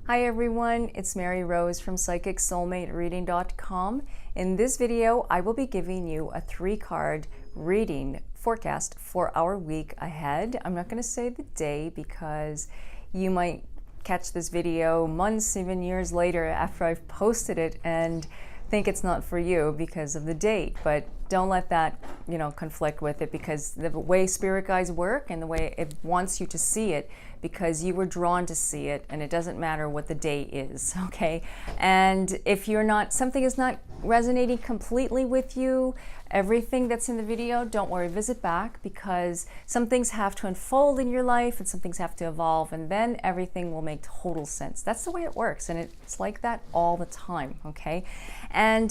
Hi everyone, it's Mary Rose from PsychicSoulmateReading.com. In this video, I will be giving you a 3-card reading forecast for our week ahead. I'm not going to say the day because you might catch this video months, even years later after I've posted it and think it's not for you because of the date, but don't let that, conflict with it, because the way spirit guides work and the way it wants you to see it, because you were drawn to see it, and it doesn't matter what the date is, okay? And if something is not resonating completely with you, everything that's in the video, don't worry, visit back, because some things have to unfold in your life and some things have to evolve, and then everything will make total sense. That's the way it works, and it's like that all the time, okay? And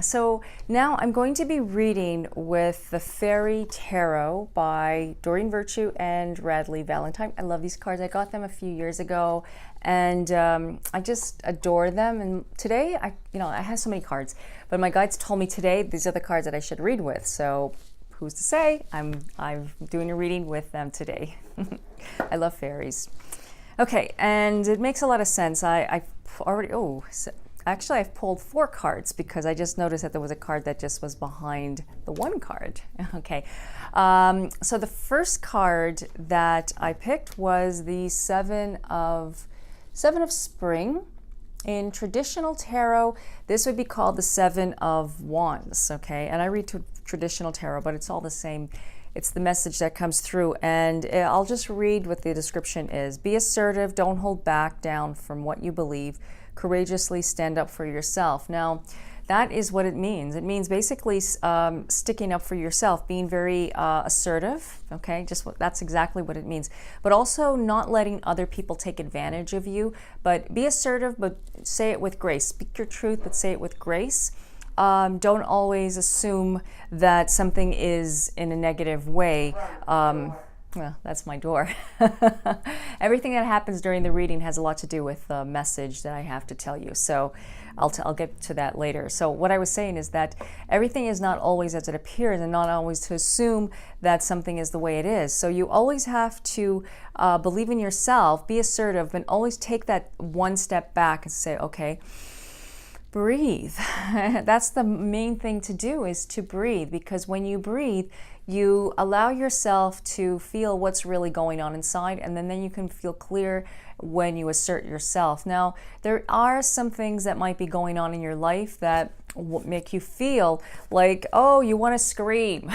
so now I'm going to be reading with the Fairy Tarot by Doreen Virtue and Radleigh Valentine. I love these cards. I got them a few years ago, and I just adore them. And today, I have so many cards, but my guides told me today these are the cards that I should read with. So who's to say? I'm doing a reading with them today. I love fairies. Okay, and it makes a lot of sense. Actually, I've pulled 4 cards because I just noticed that there was a card that just was behind the 1 card. Okay, so the first card that I picked was the Seven of Spring. In traditional tarot, this would be called the Seven of Wands, okay? And I read traditional tarot, but it's all the same. It's the message that comes through, and I'll just read what the description is. Be assertive, don't hold back down from what you believe. Courageously stand up for yourself. Now, that is what it means. It means basically sticking up for yourself, being very assertive, okay? That's exactly what it means. But also not letting other people take advantage of you, but be assertive, but say it with grace. Speak your truth, but say it with grace. Don't always assume that something is in a negative way. Well, that's my door. Everything that happens during the reading has a lot to do with the message that I have to tell you. So I'll get to that later. So what I was saying is that everything is not always as it appears, and not always to assume that something is the way it is. So you always have to believe in yourself, be assertive, and always take that one step back and say, okay, breathe. That's the main thing to do, is to breathe, because when you breathe, you allow yourself to feel what's really going on inside, and then you can feel clear when you assert yourself. Now, there are some things that might be going on in your life that will make you feel like, oh, you want to scream.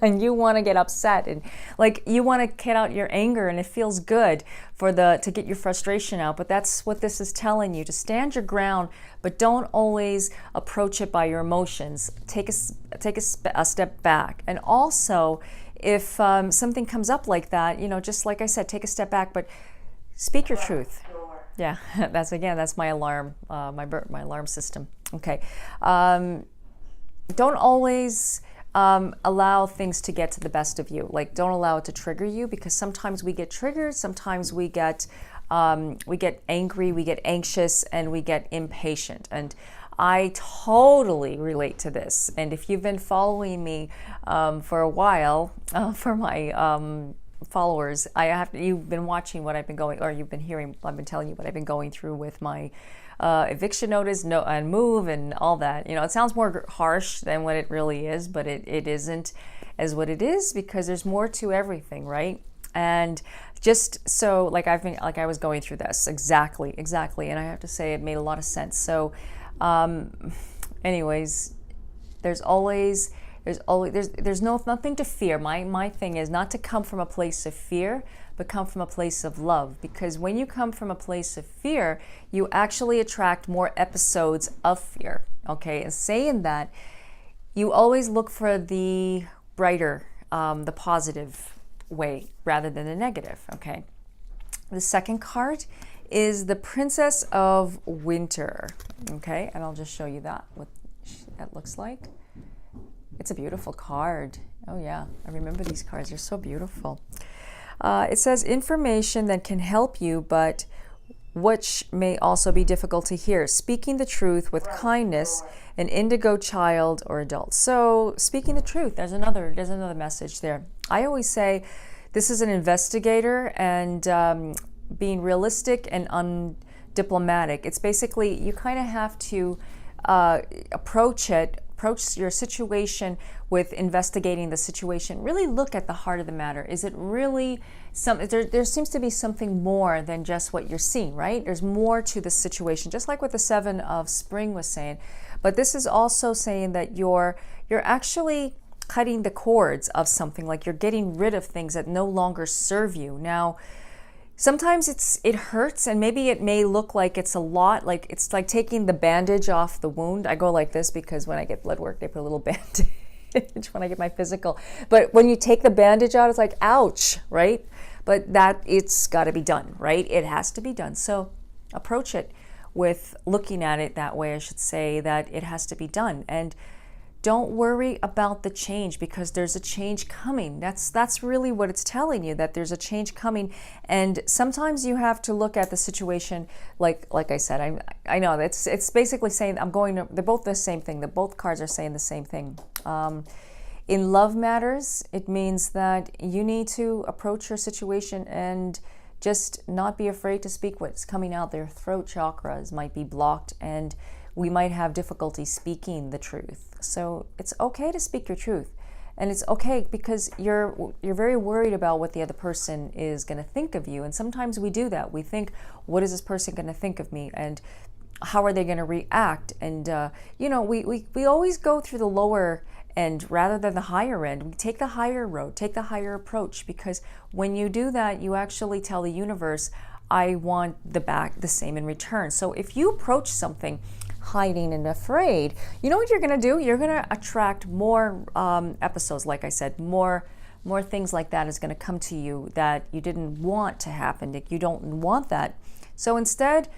And you want to get upset, and like you want to get out your anger, and it feels good to get your frustration out. But that's what this is telling you, to stand your ground, but don't always approach it by your emotions. Take a step back. And also, if something comes up like that, just like I said, take a step back, but speak your truth. Yeah, that's my alarm, my alarm system. Okay, don't always allow things to get to the best of you. Like, don't allow it to trigger you, because sometimes we get triggered, sometimes we get angry, we get anxious, and we get impatient. And I totally relate to this. And if you've been following me for a while, for my followers, you've been watching what I've been going, or you've been hearing, I've been telling you what I've been going through with my eviction notice, and move, and all that. It sounds more harsh than what it really is, but it isn't as what it is, because there's more to everything, right? And just so, I was going through this exactly, and I have to say it made a lot of sense. So, anyways, there's nothing to fear. My thing is not to come from a place of fear, but come from a place of love. Because when you come from a place of fear, you actually attract more episodes of fear. Okay, and saying that, you always look for the brighter, the positive way rather than the negative. Okay. The second card is the Princess of Winter. Okay, and I'll just show you what that looks like. It's a beautiful card. Oh yeah, I remember these cards. They're so beautiful. It says information that can help you, but which may also be difficult to hear. Speaking the truth with kindness, an indigo child or adult. So speaking the truth, there's another message there. I always say this is an investigator, and being realistic and undiplomatic. It's basically, you kind of have to approach your situation with investigating the situation. Really look at the heart of the matter. Is it really there seems to be something more than just what you're seeing, right? There's more to the situation, just like what the Seven of Spring was saying. But this is also saying that you're actually cutting the cords of something, like you're getting rid of things that no longer serve you. Now, sometimes it hurts, and maybe it may look like it's a lot, like it's like taking the bandage off the wound. I go like this because when I get blood work, they put a little bandage when I get my physical. But when you take the bandage out, it's like, ouch, right? But it's got to be done, right? It has to be done. So approach it with looking at it that way, I should say, that it has to be done. And don't worry about the change, because there's a change coming. That's really what it's telling you, that there's a change coming. And sometimes you have to look at the situation, like I said, I know it's basically saying they're both the same thing. Both cards are saying the same thing. In love matters, it means that you need to approach your situation and just not be afraid to speak what's coming out. Their throat chakras might be blocked, and we might have difficulty speaking the truth. So it's okay to speak your truth. And it's okay because you're very worried about what the other person is going to think of you. And sometimes we do that. We think, what is this person going to think of me? And how are they going to react? And, we always go through the lower end rather than the higher end. We take the higher road, take the higher approach, because when you do that, you actually tell the universe, I want the same in return. So if you approach something hiding and afraid, you know what you're going to do? You're going to attract more episodes, like I said, more things like that is going to come to you that you didn't want to happen, that you don't want that. So instead,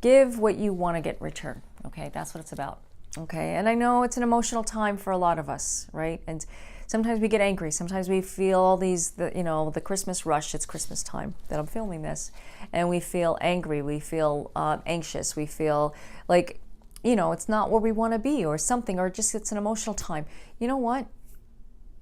give what you want to get in return. Okay, that's what it's about. Okay, and I know it's an emotional time for a lot of us, right? And sometimes we get angry. Sometimes we feel all the Christmas rush. It's Christmas time that I'm filming this. And we feel angry. We feel anxious. We feel like, it's not where we want to be or something, or just it's an emotional time. You know what?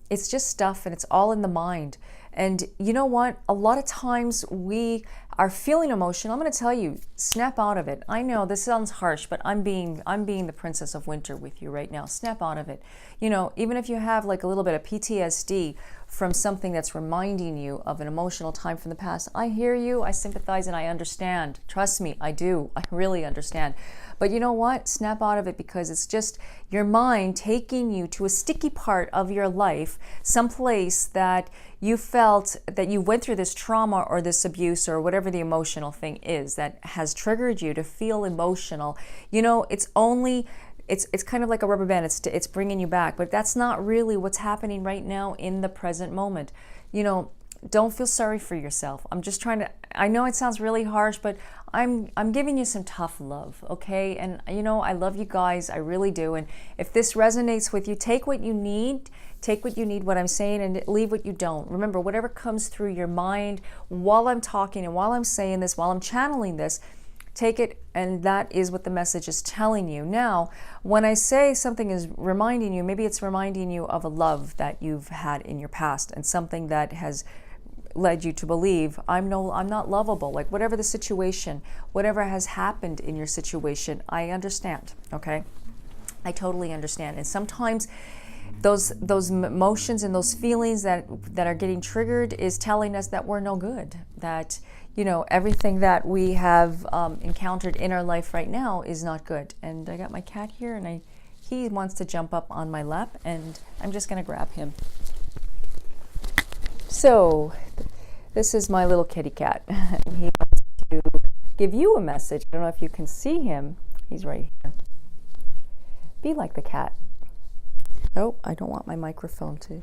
It's just stuff, and it's all in the mind. And you know what? A lot of times we are feeling emotional. I'm going to tell you, snap out of it. I know this sounds harsh, but I'm being the Princess of Winter with you right now. Snap out of it. Even if you have like a little bit of PTSD from something that's reminding you of an emotional time from the past, I hear you, I sympathize, and I understand. Trust me, I do. I really understand. But you know what? Snap out of it, because it's just your mind taking you to a sticky part of your life, someplace that you felt that you went through this trauma or this abuse or whatever the emotional thing is that has triggered you to feel emotional. It's kind of like a rubber band. It's bringing you back, but that's not really what's happening right now in the present moment. Don't feel sorry for yourself. I'm just trying to, I know it sounds really harsh, but I'm giving you some tough love, okay? And I love you guys, I really do. And if this resonates with you, take what you need, what I'm saying, and leave what you don't. Remember, whatever comes through your mind while I'm talking and while I'm saying this, while I'm channeling this, take it, and that is what the message is telling you. Now, when I say something is reminding you, maybe it's reminding you of a love that you've had in your past and something that has led you to believe I'm not lovable. Like whatever the situation, whatever has happened in your situation, I understand. Okay, I totally understand. And sometimes those emotions and those feelings that are getting triggered is telling us that we're no good. That everything that we have encountered in our life right now is not good. And I got my cat here, and he wants to jump up on my lap, and I'm just going to grab him. So, this is my little kitty cat. He wants to give you a message. I don't know if you can see him. He's right here. Be like the cat. Oh, I don't want my microphone to.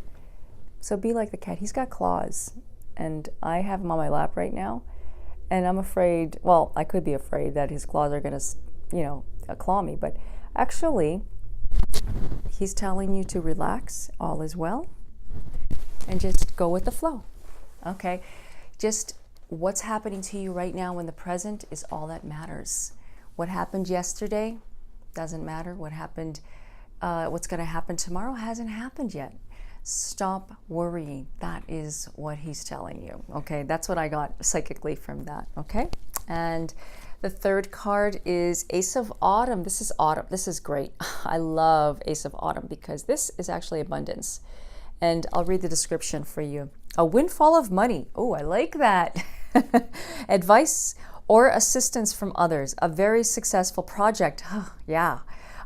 So be like the cat. He's got claws, and I have him on my lap right now, and I'm afraid, well, I could be afraid that his claws are going to, claw me, but actually, he's telling you to relax, all is well, and just go with the flow. Okay, just what's happening to you right now in the present is all that matters. What happened yesterday doesn't matter. What's going to happen tomorrow hasn't happened yet. Stop worrying. That is what he's telling you. Okay, that's what I got psychically from that. Okay, and the third card is Ace of Autumn. This is autumn. This is great. I love Ace of Autumn because this is actually abundance. And I'll read the description for you. A windfall of money. Oh, I like that. Advice or assistance from others. A very successful project. Yeah.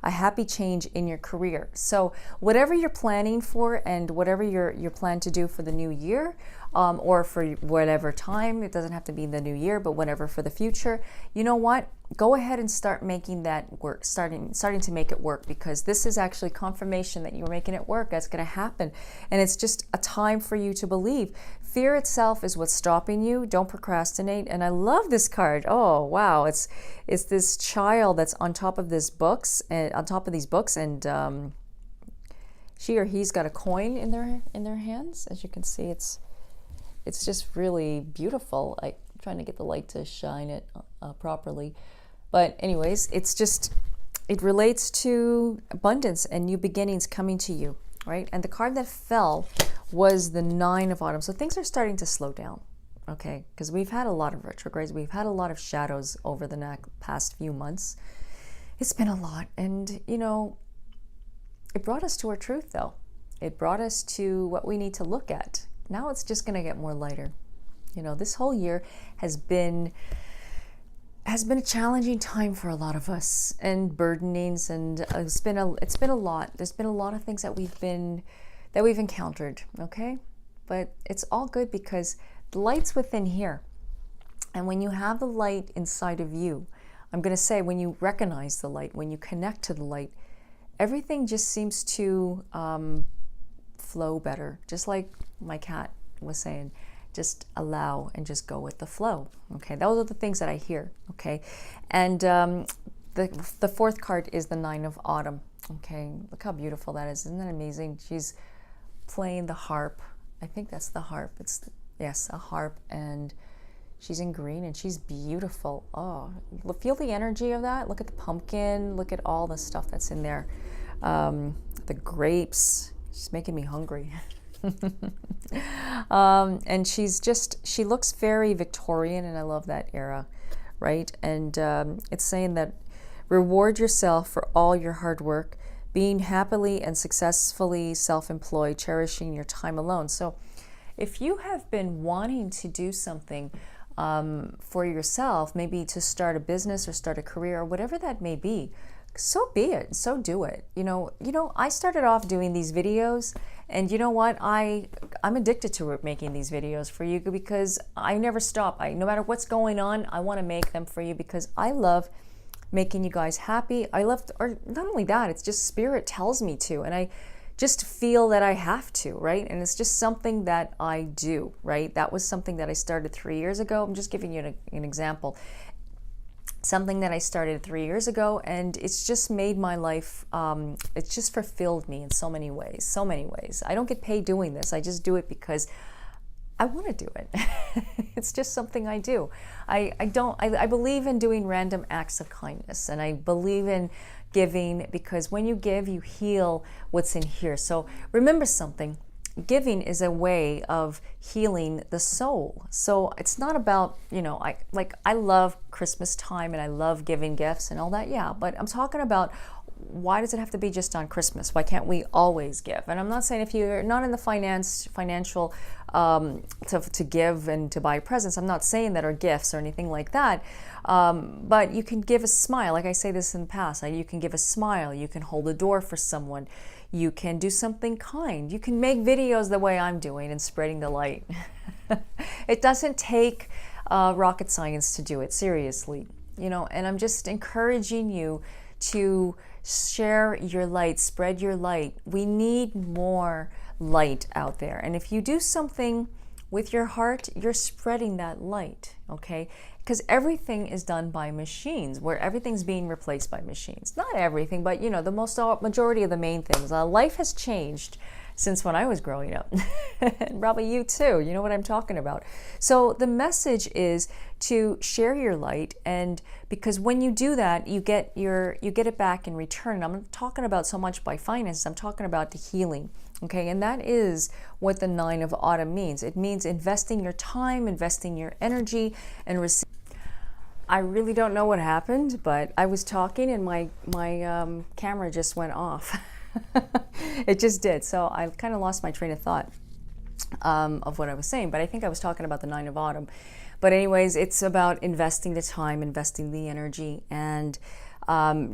A happy change in your career. So whatever you're planning for and whatever you're plan to do for the new year, or for whatever time, it doesn't have to be the new year, but whatever for the future, you know what? Go ahead and start making that work, starting to make it work, because this is actually confirmation that you're making it work. That's going to happen. And it's just a time for you to believe. Fear itself is what's stopping you. Don't procrastinate. And I love this card. Oh, wow. It's this child that's on top of these books, and she or he's got a coin in their hands. As you can see, it's just really beautiful. I'm trying to get the light to shine it properly. But anyways, it relates to abundance and new beginnings coming to you, right? And the card that fell was the Nine of Autumn. So things are starting to slow down, okay? Because we've had a lot of retrogrades. We've had a lot of shadows over the past few months. It's been a lot. And, it brought us to our truth, though. It brought us to what we need to look at. Now it's just going to get more lighter. This whole year has been a challenging time for a lot of us, and burdenings, and it's been a lot. There's been a lot of things that we've encountered, okay? But it's all good because the light's within here. And when you have the light inside of you, I'm going to say, when you recognize the light, when you connect to the light, everything just seems to flow better. Just like my cat was saying, just allow and just go with the flow. Okay, those are the things that I hear. Okay, and the fourth card is the Nine of Autumn. Okay, look how beautiful that is. Isn't that amazing? She's playing the harp. I think that's the harp. Yes, a harp, and she's in green and she's beautiful. Oh, feel the energy of that. Look at the pumpkin. Look at all the stuff that's in there. The grapes. She's making me hungry. And she looks very Victorian, and I love that era, right? And it's saying that reward yourself for all your hard work, being happily and successfully self-employed, cherishing your time alone. So if you have been wanting to do something for yourself, maybe to start a business or start a career or whatever that may be, so be it. So do it. I started off doing these videos, and you know what? I'm addicted to making these videos for you, because I never stop. No matter what's going on, I want to make them for you because I love making you guys happy. Or not only that, it's just spirit tells me to, and I just feel that I have to, right? And it's just something that I do, right? That was something that I started 3 years ago. I'm just giving you an example. Something that I started 3 years ago, and it's just made my life, it's just fulfilled me in so many ways. I don't get paid doing this. I just do it because I want to do it. It's just something I do. I believe in doing random acts of kindness, and I believe in giving, because when you give, you heal what's in here. So remember something. Giving is a way of healing the soul. So it's not about, I love Christmas time and I love giving gifts and all that. Yeah, but I'm talking about, why does it have to be just on Christmas? Why can't we always give? And I'm not saying if you're not in the financial to give and to buy presents, I'm not saying that, or gifts or anything like that. But you can give a smile. Like I say this in the past, you can give a smile. You can hold a door for someone. You can do something kind. You can make videos the way I'm doing and spreading the light. It doesn't take rocket science to do it, seriously. And I'm just encouraging you to share your light, spread your light. We need more light out there. And if you do something with your heart, you're spreading that light, okay? Because everything is done by machines, where everything's being replaced by machines. Not everything, but the majority of the main things. Life has changed since when I was growing up. And probably you too, you know what I'm talking about. So the message is to share your light, and because when you do that, you get it back in return. I'm not talking about so much by finances, I'm talking about the healing. Okay, and that is what the 9 of autumn means. It means investing your time, investing your energy, and I really don't know what happened, but I was talking and my camera just went off. It just did. So I kind of lost my train of thought of what I was saying, but I think I was talking about the 9 of autumn. But anyways, it's about investing the time, investing the energy, and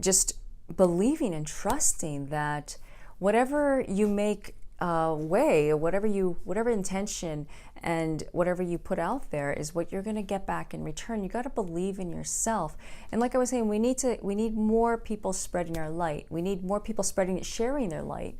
just believing and trusting that whatever you make way, or whatever intention and whatever you put out there is what you're going to get back in return. You got to believe in yourself. And like I was saying, we need more people spreading our light. We need more people sharing their light.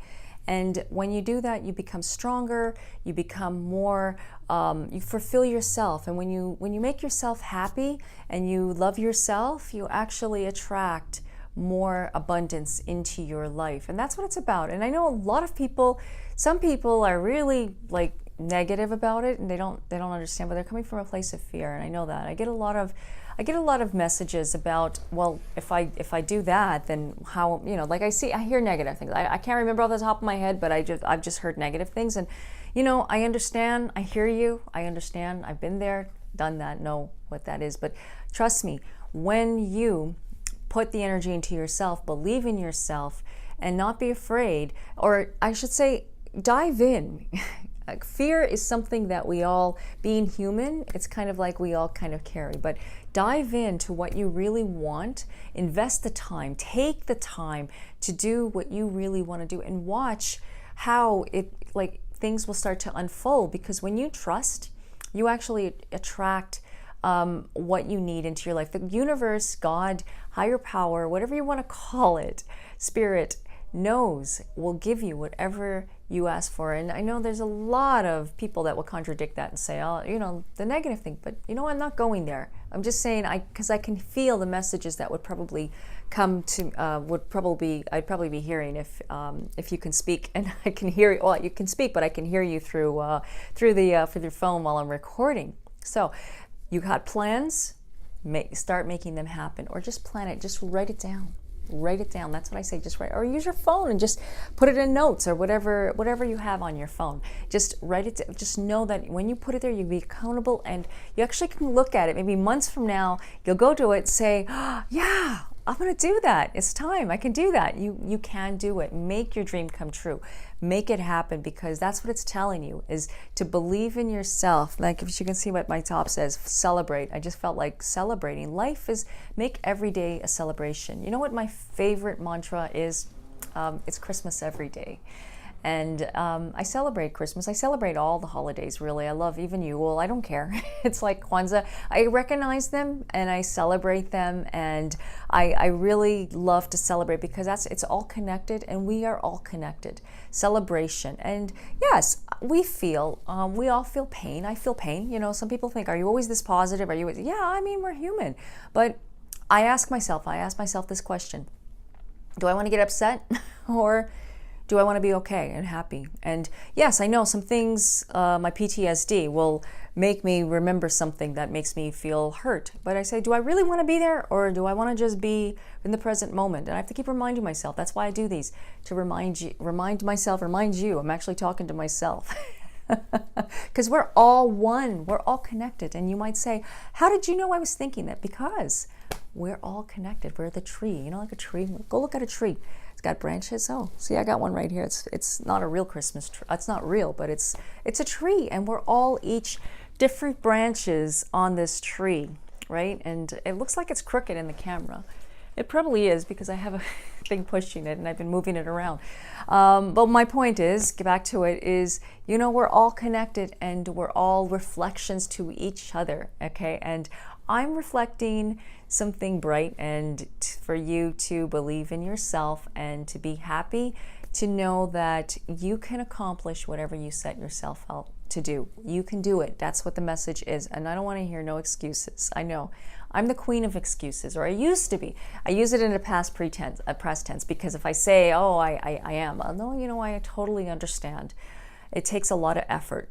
And when you do that, you become stronger, you become more, you fulfill yourself. And when you make yourself happy and you love yourself, you actually attract more abundance into your life. And that's what it's about. And I know a lot of people, some people are really like negative about it, and they don't understand, but they're coming from a place of fear. And I know that. I get a lot of messages about, well, if I do that, then how, like I hear negative things. I can't remember off the top of my head, but I've just heard negative things. And I understand, I hear you, I understand, I've been there, done that, know what that is. But trust me, when you put the energy into yourself, believe in yourself, and not be afraid, or I should say, dive in. Fear is something that we all, being human, it's kind of like we all kind of carry. But dive into what you really want, invest the time, take the time to do what you really want to do, and watch how things will start to unfold. Because when you trust, you actually attract what you need into your life. The universe, God, higher power, whatever you want to call it, spirit, will give you whatever you ask for. And I know there's a lot of people that will contradict that and say, oh, the negative thing, but I'm not going there. I'm just saying, because I can feel the messages that would probably come to, I'd probably be hearing if you can speak, and I can hear you. Well, you can speak, but I can hear you through your phone while I'm recording. So you got plans, start making them happen, or just plan it, just write it down. Write it down. That's what I say. Just write, or use your phone and just put it in notes, or whatever you have on your phone. Just write it. Just know that when you put it there, you'll be accountable, and you actually can look at it. Maybe months from now, you'll go to it, say, oh, yeah, I'm going to do that. It's time. I can do that. You can do it. Make your dream come true. Make it happen, because that's what it's telling you, is to believe in yourself. Like, if you can see what my top says, celebrate. I just felt like celebrating. Life is, make every day a celebration. You know what my favorite mantra is? It's Christmas every day. And I celebrate Christmas. I celebrate all the holidays, really. I love even Yule. I don't care. It's like Kwanzaa. I recognize them and I celebrate them. And I really love to celebrate, because it's all connected, and we are all connected. Celebration. And yes, we all feel pain. I feel pain. Some people think, are you always this positive? Yeah, we're human. But I ask myself this question. Do I want to get upset, or do I want to be okay and happy? And yes, I know some things, my PTSD will make me remember something that makes me feel hurt. But I say, do I really want to be there, or do I want to just be in the present moment? And I have to keep reminding myself. That's why I do these, to remind you. I'm actually talking to myself. Because we're all one. We're all connected. And you might say, how did you know I was thinking that? Because we're all connected. We're the tree. Like a tree. Go look at a tree. It's got branches. Oh, see, I got one right here. It's not a real Christmas tree. It's not real, but it's a tree, and we're all each different branches on this tree, right? And it looks like it's crooked in the camera. It probably is, because I have a thing pushing it and I've been moving it around. But my point is, get back to it, is, we're all connected, and we're all reflections to each other, okay? And I'm reflecting something bright, and for you to believe in yourself and to be happy, to know that you can accomplish whatever you set yourself out to do. You can do it. That's what the message is. And I don't want to hear no excuses. I know I'm the queen of excuses, or I used to be. I use it in a past tense, because if I say, oh, I am, no, I totally understand. It takes a lot of effort.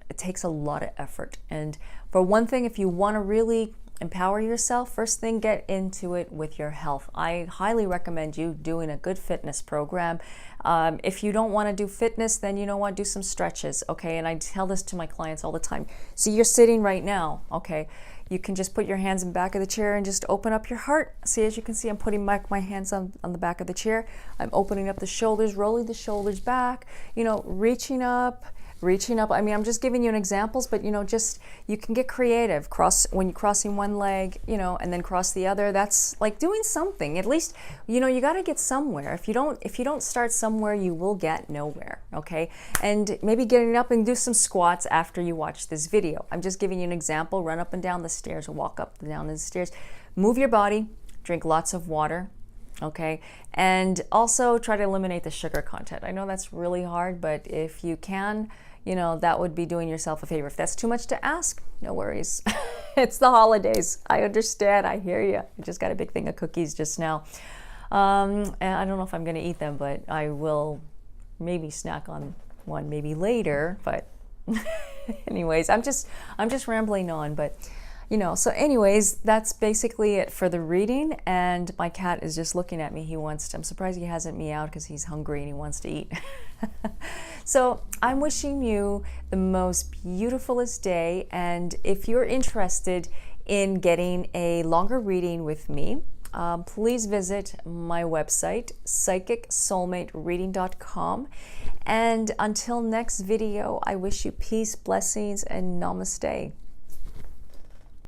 And for one thing, if you want to really empower yourself, first thing, get into it with your health. I highly recommend you doing a good fitness program. If you don't want to do fitness, then you know what, do some stretches, okay? And I tell this to my clients all the time. So you're sitting right now, okay? You can just put your hands in the back of the chair and just open up your heart. See, as you can see, I'm putting my hands on the back of the chair. I'm opening up the shoulders, rolling the shoulders back, you know, reaching up. I mean, I'm just giving you an examples, but you know, just, you can get creative. When you're crossing one leg, you know, and then cross the other. That's like doing something. At least, you know, you got to get somewhere. If you don't start somewhere, you will get nowhere. Okay, and maybe getting up and do some squats after you watch this video. I'm just giving you an example. Run up and down the stairs, or walk up and down the stairs. Move your body. Drink lots of water. Okay, and also try to eliminate the sugar content. I know that's really hard, but if you can, you know, that would be doing yourself a favor. If that's too much to ask, no worries. It's the holidays. I understand. I hear you. I just got a big thing of cookies just now. And I don't know if I'm going to eat them, but I will maybe snack on one maybe later. But anyways, I'm just rambling on, but you know, so anyways, that's basically it for the reading. And my cat is just looking at me. I'm surprised he hasn't meowed because he's hungry and he wants to eat. So I'm wishing you the most beautifulest day. And if you're interested in getting a longer reading with me, please visit my website, psychicsoulmatereading.com. And until next video, I wish you peace, blessings, and namaste.